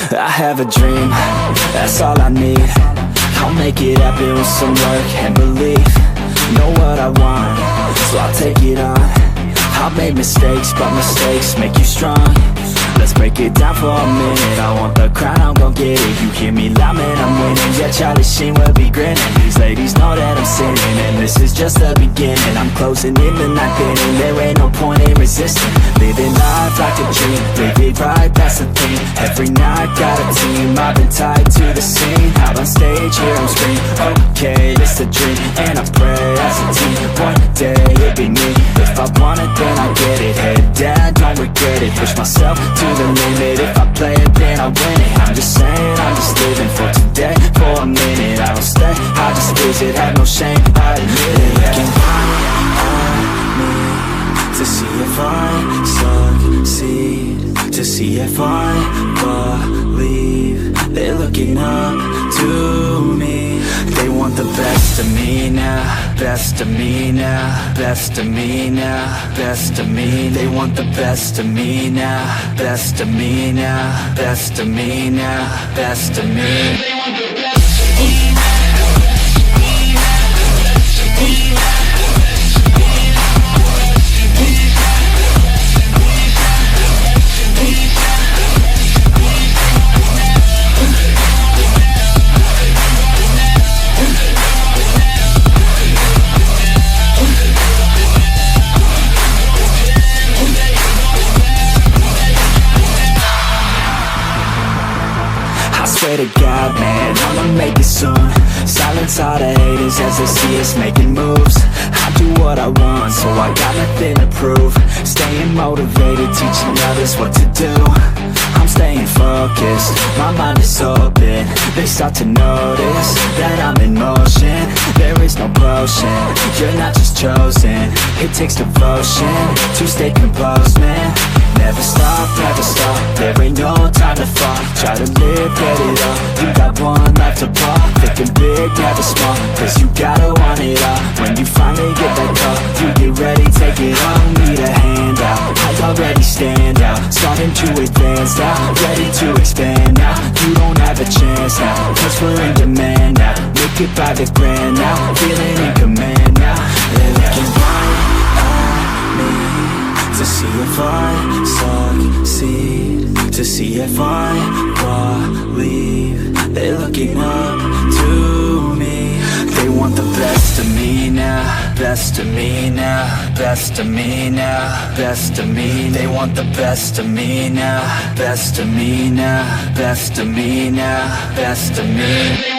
I have a dream, that's all I need. I'll make it happen with some work and belief. Know what I want, so I'll take it on. I've made mistakes, but mistakes make you strong. Let's break it down for a minute. I want the crown, I'm gon' get it. You hear me loud, man, I'm winning. Yeah, Charlie Sheen will be grinning. These ladies know that I'm sinning, and this is just the beginning. I'm closing in the night inning. There ain't no point in resisting. Living life like a dream, live it right, that's the thing. Every night got a team, I've been tied to the scene. Out on stage, here I'm scream. Okay, it's a dream, and I pray as a team. One day it'll be me. If I want it, then I get it. Head down, don't regret it. Push myself to the limit. If I play it, then I win it. I'm just saying, I'm just living for today, for a minute. I don't stay, I just visit, have no shame, I admit it. Looking at me to see if I succeed, to see if I believe. They're looking up to me. They want the best of me now, best of me now, best of me now, best of me. They want the best of me now, best of me now, best of me now, best of me. They want the best of me now, best of me now, best of me now. Swear to God, man, I'ma make it soon. Silence all the haters as they see us making moves. I do what I want, so I got nothing to prove. Staying motivated, teaching others what to do. I'm staying focused, my mind is open. They start to notice that I'm in motion. There is no potion, you're not just chosen. It takes devotion to stay composed, man. Never stop, there ain't no time to fall. Try to live, get it up, you got one life to pop. Thinking big, never small, cause you gotta want it all. When you finally get that call, you get ready, take it on. Need a hand out, I already stand out. Starting to advance now, ready to expand now. You don't have a chance now, cause we're in demand now. Make it by the grand now, feeling in command now. They're looking right at me to see if I succeed, to see if I believe. They're looking up to me. They want the best of me now, best of me now, best of me now, best of me. They want the best of me now, best of me now, best of me now, best of me.